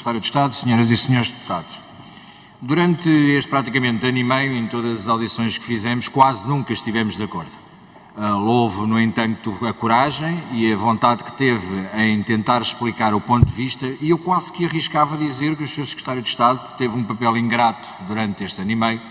Secretário de Estado, senhoras e senhores deputados, durante este praticamente ano e meio, em todas as audições que fizemos, quase nunca estivemos de acordo. Louvo, no entanto, a coragem e a vontade que teve em tentar explicar o ponto de vista, e eu quase que arriscava dizer que o Sr. Secretário de Estado teve um papel ingrato durante este ano e meio,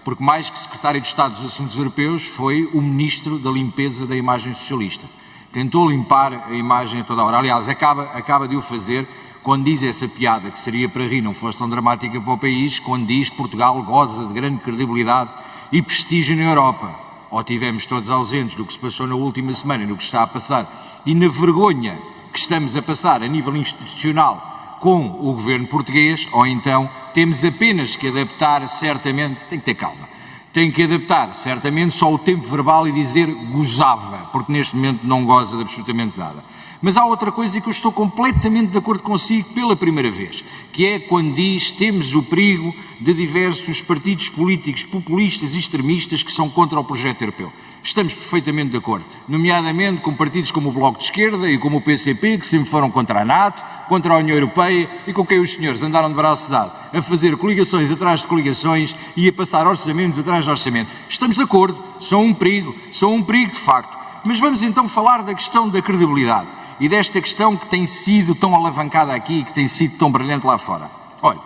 porque mais que Secretário de Estado dos Assuntos Europeus foi o Ministro da Limpeza da imagem socialista. Tentou limpar a imagem a toda a hora. Aliás, acaba de o fazer quando diz essa piada, que seria para rir, não fosse tão dramática para o país, quando diz que Portugal goza de grande credibilidade e prestígio na Europa. Ou tivemos todos ausentes do que se passou na última semana e no que está a passar, e na vergonha que estamos a passar a nível institucional com o governo português, ou então temos apenas que adaptar certamente, tem que ter calma, tem que adaptar certamente só o tempo verbal e dizer gozava, porque neste momento não goza de absolutamente nada. Mas há outra coisa que eu estou completamente de acordo consigo pela primeira vez, que é quando diz que temos o perigo de diversos partidos políticos populistas e extremistas que são contra o projeto europeu. Estamos perfeitamente de acordo, nomeadamente com partidos como o Bloco de Esquerda e como o PCP, que sempre foram contra a NATO, contra a União Europeia e com quem os senhores andaram de braço dado a fazer coligações atrás de coligações e a passar orçamentos atrás de orçamentos. Estamos de acordo, são um perigo de facto. Mas vamos então falar da questão da credibilidade e desta questão que tem sido tão alavancada aqui e que tem sido tão brilhante lá fora. Olha,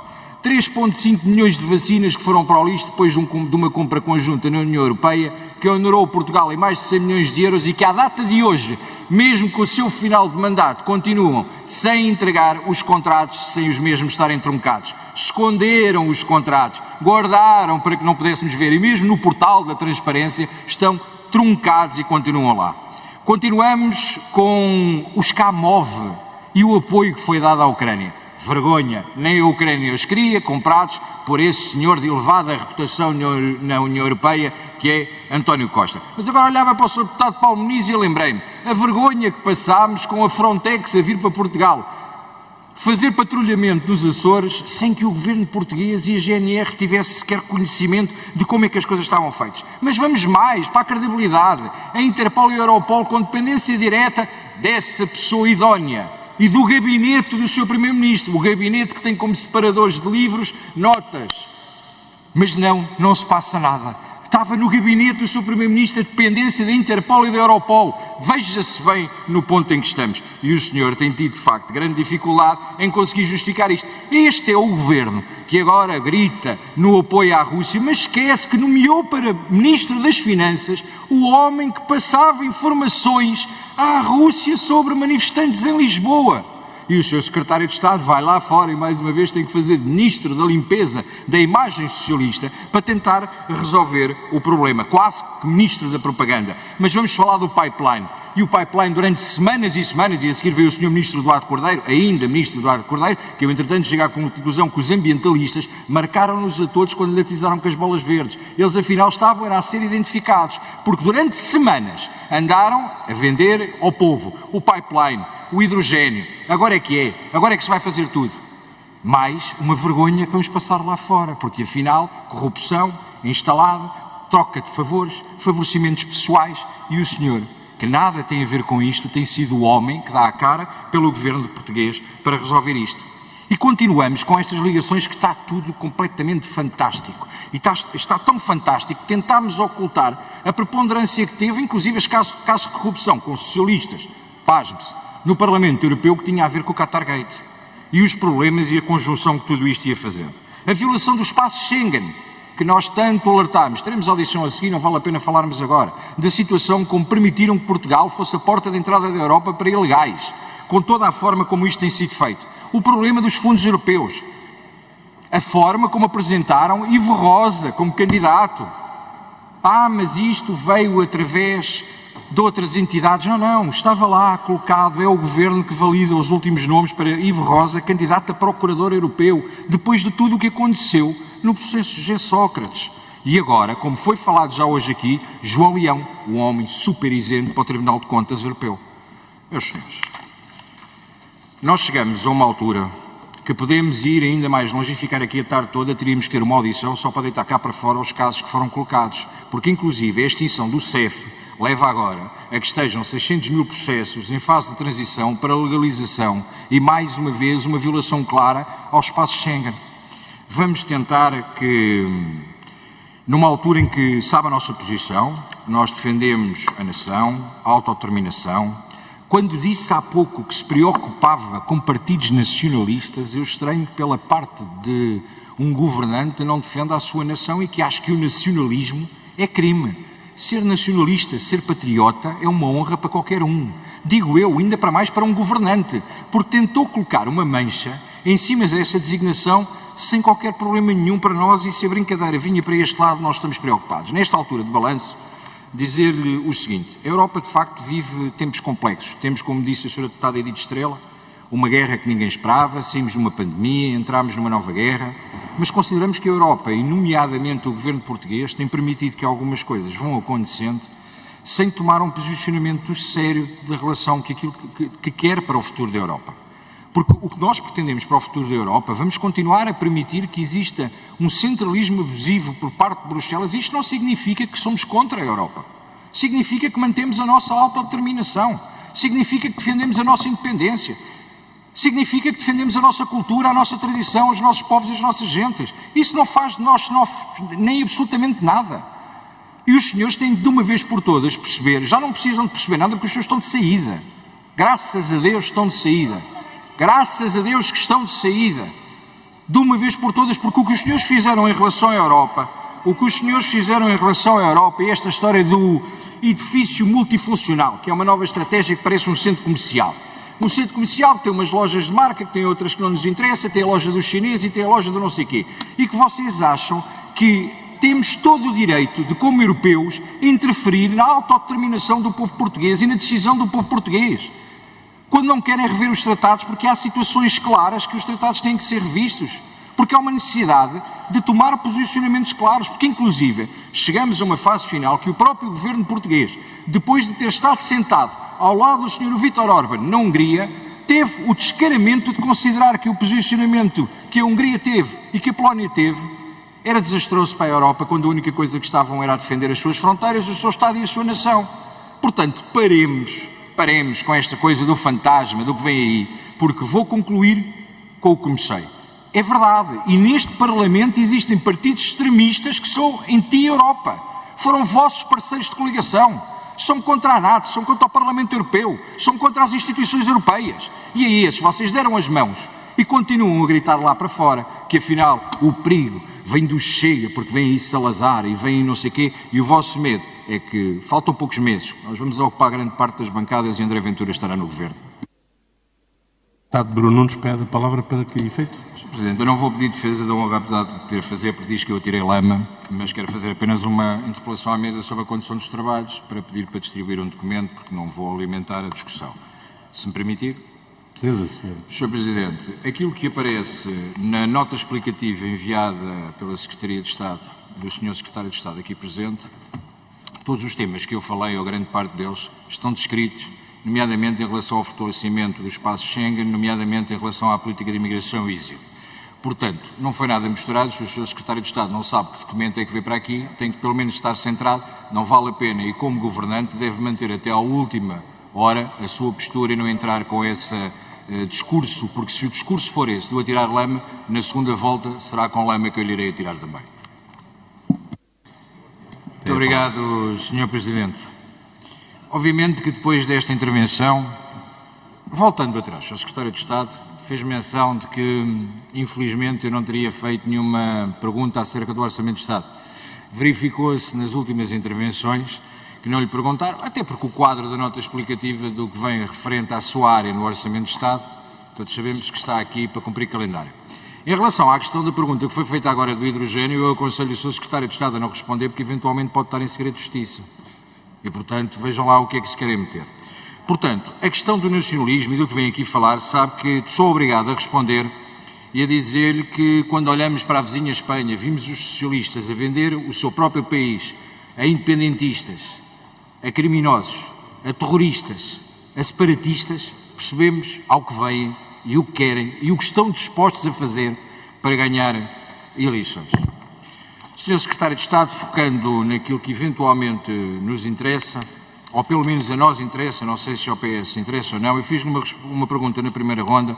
3,5 milhões de vacinas que foram para o lixo depois de uma compra conjunta na União Europeia, que honorou Portugal em mais de 100 milhões de euros e que à data de hoje, mesmo com o seu final de mandato, continuam sem entregar os contratos, sem os mesmos estarem truncados. Esconderam os contratos, guardaram para que não pudéssemos ver e mesmo no portal da transparência estão truncados e continuam lá. Continuamos com os Kamov e o apoio que foi dado à Ucrânia. Vergonha, nem a Ucrânia os queria, comprados por esse senhor de elevada reputação na União Europeia, que é António Costa. Mas agora olhava para o Sr. Deputado Paulo Muniz e lembrei-me, a vergonha que passámos com a Frontex a vir para Portugal, fazer patrulhamento nos Açores sem que o governo português e a GNR tivesse sequer conhecimento de como é que as coisas estavam feitas. Mas vamos mais, para a credibilidade, a Interpol e a Europol com dependência direta dessa pessoa idónea e do gabinete do Sr. Primeiro-Ministro, o gabinete que tem como separadores de livros notas. Mas não se passa nada. Estava no gabinete do Sr. Primeiro-Ministro a dependência da Interpol e da Europol. Veja-se bem no ponto em que estamos. E o senhor tem tido, de facto, grande dificuldade em conseguir justificar isto. Este é o governo que agora grita no apoio à Rússia, mas esquece que nomeou para Ministro das Finanças o homem que passava informações à Rússia sobre manifestantes em Lisboa. E o Sr. Secretário de Estado vai lá fora e mais uma vez tem que fazer de Ministro da Limpeza da imagem socialista para tentar resolver o problema, quase que Ministro da Propaganda. Mas vamos falar do pipeline. E o pipeline durante semanas e semanas, e a seguir veio o Sr. Ministro Eduardo Cordeiro, ainda Ministro Eduardo Cordeiro, que eu entretanto cheguei à conclusão que os ambientalistas marcaram-nos a todos quando lhe atizaram com as bolas verdes. Eles afinal estavam a ser identificados, porque durante semanas andaram a vender ao povo o pipeline, o hidrogênio. Agora é que se vai fazer tudo. Mais uma vergonha que vamos passar lá fora, porque afinal, corrupção instalada, troca de favores, favorecimentos pessoais, e o senhor, que nada tem a ver com isto, tem sido o homem que dá a cara pelo governo português para resolver isto. E continuamos com estas ligações que está tudo completamente fantástico. E está tão fantástico que tentámos ocultar a preponderância que teve, inclusive os casos de corrupção com socialistas, pasme-se, no Parlamento Europeu, que tinha a ver com o Qatargate e os problemas e a conjunção que tudo isto ia fazendo. A violação do espaço Schengen, que nós tanto alertámos, teremos audição a seguir, não vale a pena falarmos agora, da situação como permitiram que Portugal fosse a porta de entrada da Europa para ilegais, com toda a forma como isto tem sido feito. O problema dos fundos europeus, a forma como apresentaram Ivo Rosa como candidato. Mas isto veio através de outras entidades. Não, estava lá colocado, é o governo que valida os últimos nomes para Ivo Rosa, candidato a procurador europeu, depois de tudo o que aconteceu no processo de José Sócrates. E agora, como foi falado já hoje aqui, João Leão, um homem super isento para o Tribunal de Contas Europeu. Meus senhores, nós chegamos a uma altura que podemos ir ainda mais longe e ficar aqui a tarde toda, teríamos que ter uma audição só para deitar cá para fora os casos que foram colocados, porque inclusive a extinção do CEF leva agora a que estejam 600 mil processos em fase de transição para legalização e, mais uma vez, uma violação clara ao espaço Schengen. Vamos tentar que, numa altura em que sabe a nossa posição, nós defendemos a nação, a autodeterminação. Quando disse há pouco que se preocupava com partidos nacionalistas, eu estranho que pela parte de um governante não defenda a sua nação e que acha que o nacionalismo é crime. Ser nacionalista, ser patriota é uma honra para qualquer um. Digo eu, ainda para mais para um governante, porque tentou colocar uma mancha em cima dessa designação sem qualquer problema nenhum para nós, e se a brincadeira vinha para este lado, nós estamos preocupados. Nesta altura de balanço, dizer-lhe o seguinte: a Europa de facto vive tempos complexos. Temos, como disse a Sra. Deputada Edith Estrela, uma guerra que ninguém esperava, saímos de uma pandemia, entramos numa nova guerra, mas consideramos que a Europa, e nomeadamente o governo português, tem permitido que algumas coisas vão acontecendo sem tomar um posicionamento sério da relação que quer para o futuro da Europa. Porque o que nós pretendemos para o futuro da Europa, vamos continuar a permitir que exista um centralismo abusivo por parte de Bruxelas. Isto não significa que somos contra a Europa. Significa que mantemos a nossa autodeterminação. Significa que defendemos a nossa independência. Significa que defendemos a nossa cultura, a nossa tradição, os nossos povos e as nossas gentes. Isso não faz de nós nem absolutamente nada. E os senhores têm de uma vez por todas perceber, já não precisam de perceber nada porque os senhores estão de saída. Graças a Deus estão de saída. Graças a Deus que estão de saída, de uma vez por todas, porque o que os senhores fizeram em relação à Europa, e esta história do edifício multifuncional, que é uma nova estratégia que parece um centro comercial. Um centro comercial que tem umas lojas de marca, que tem outras que não nos interessam, tem a loja dos chineses e tem a loja do não sei quê. E que vocês acham que temos todo o direito de, como europeus, interferir na autodeterminação do povo português e na decisão do povo português. Quando não querem rever os tratados, porque há situações claras que os tratados têm que ser revistos, porque há uma necessidade de tomar posicionamentos claros, porque inclusive chegamos a uma fase final que o próprio governo português, depois de ter estado sentado ao lado do Sr. Viktor Orbán na Hungria, teve o descaramento de considerar que o posicionamento que a Hungria teve e que a Polónia teve era desastroso para a Europa, quando a única coisa que estavam era a defender as suas fronteiras, o seu Estado e a sua nação. Portanto, paremos com esta coisa do fantasma, do que vem aí, porque vou concluir com o que comecei. É verdade, e neste Parlamento existem partidos extremistas que são anti-Europa. Foram vossos parceiros de coligação. São contra a NATO, são contra o Parlamento Europeu, são contra as instituições europeias. E a esses vocês deram as mãos e continuam a gritar lá para fora que afinal o perigo vem do Chega, porque vem aí Salazar e vem aí não sei quê, e o vosso medo é que faltam poucos meses, nós vamos ocupar grande parte das bancadas e André Ventura estará no governo. Deputado Bruno Nunes pede a palavra para que efeito? Sr. Presidente, eu não vou pedir defesa da honra, apesar de ter a fazer, porque diz que eu atirei lama, mas quero fazer apenas uma interpelação à mesa sobre a condução dos trabalhos, para pedir para distribuir um documento, porque não vou alimentar a discussão. Se me permitir? Certeza, senhor. Sr. Presidente, aquilo que aparece na nota explicativa enviada pela Secretaria de Estado, do Sr. Secretário de Estado aqui presente, todos os temas que eu falei, ou grande parte deles, estão descritos, nomeadamente em relação ao fortalecimento do espaço Schengen, nomeadamente em relação à política de imigração e exílio. Portanto, não foi nada misturado, se o Sr. Secretário de Estado não sabe que documento é que veio para aqui, tem que pelo menos estar centrado, não vale a pena, e como governante deve manter até à última hora a sua postura e não entrar com esse discurso, porque se o discurso for esse, do atirar lama, na segunda volta será com lama que eu lhe irei atirar também. Muito obrigado, Sr. Presidente. Obviamente que depois desta intervenção, voltando atrás, o Secretário de Estado fez menção de que, infelizmente, eu não teria feito nenhuma pergunta acerca do Orçamento de Estado. Verificou-se nas últimas intervenções que não lhe perguntaram, até porque o quadro da nota explicativa do que vem referente à sua área no Orçamento de Estado, todos sabemos que está aqui para cumprir calendário. Em relação à questão da pergunta que foi feita agora do hidrogênio, eu aconselho o Sr. Secretário de Estado a não responder, porque eventualmente pode estar em segredo de justiça. E, portanto, vejam lá o que é que se querem meter. Portanto, a questão do nacionalismo e do que vem aqui falar, sabe que sou obrigado a responder e a dizer-lhe que, quando olhamos para a vizinha Espanha, vimos os socialistas a vender o seu próprio país a independentistas, a criminosos, a terroristas, a separatistas, percebemos ao que vêm e o que querem e o que estão dispostos a fazer para ganhar eleições. Sr. Secretário de Estado, focando naquilo que eventualmente nos interessa, ou pelo menos a nós interessa, não sei se ao PS interessa ou não, eu fiz uma pergunta na primeira ronda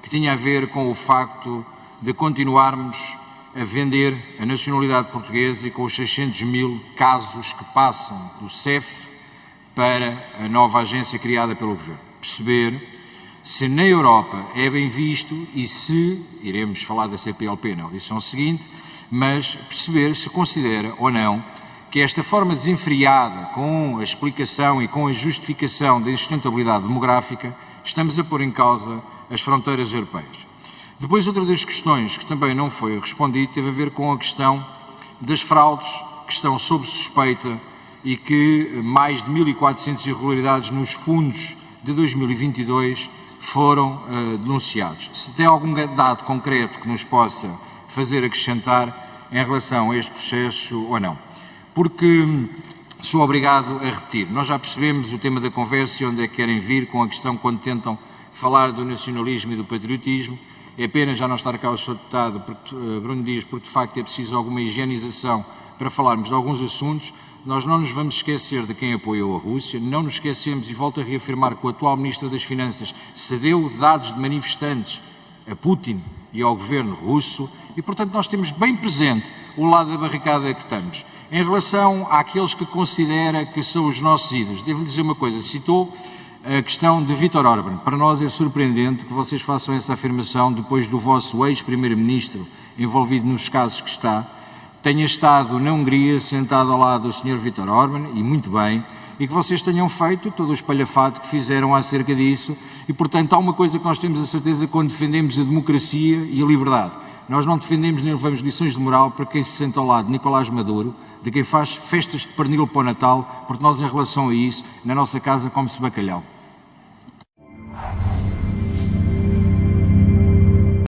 que tinha a ver com o facto de continuarmos a vender a nacionalidade portuguesa e com os 600 mil casos que passam do CEF para a nova agência criada pelo Governo. Perceber se na Europa é bem visto e se, iremos falar da CPLP na audição seguinte, mas perceber se considera ou não que esta forma desenfreada, com a explicação e com a justificação da insustentabilidade demográfica, estamos a pôr em causa as fronteiras europeias. Depois, outra das questões que também não foi respondida teve a ver com a questão das fraudes que estão sob suspeita e que mais de 1.400 irregularidades nos fundos de 2022 foram denunciados. Se tem algum dado concreto que nos possa fazer acrescentar em relação a este processo ou não. Porque sou obrigado a repetir, nós já percebemos o tema da conversa e onde é que querem vir com a questão quando tentam falar do nacionalismo e do patriotismo. É pena já não estar cá o Sr. Deputado Bruno Dias, porque de facto é preciso alguma higienização para falarmos de alguns assuntos. Nós não nos vamos esquecer de quem apoiou a Rússia, não nos esquecemos, e volto a reafirmar que o atual Ministro das Finanças cedeu dados de manifestantes a Putin e ao governo russo e, portanto, nós temos bem presente o lado da barricada que estamos. Em relação àqueles que considera que são os nossos ídolos, devo-lhe dizer uma coisa, citou a questão de Viktor Orbán. Para nós é surpreendente que vocês façam essa afirmação depois do vosso ex-primeiro-ministro envolvido nos casos que está, tenha estado na Hungria sentado ao lado do Sr. Viktor Orbán, e muito bem, e que vocês tenham feito todo o espalhafato que fizeram acerca disso, e portanto há uma coisa que nós temos a certeza quando defendemos a democracia e a liberdade. Nós não defendemos nem levamos lições de moral para quem se senta ao lado de Nicolás Maduro, de quem faz festas de pernil para o Natal, porque nós em relação a isso, na nossa casa come-se bacalhau.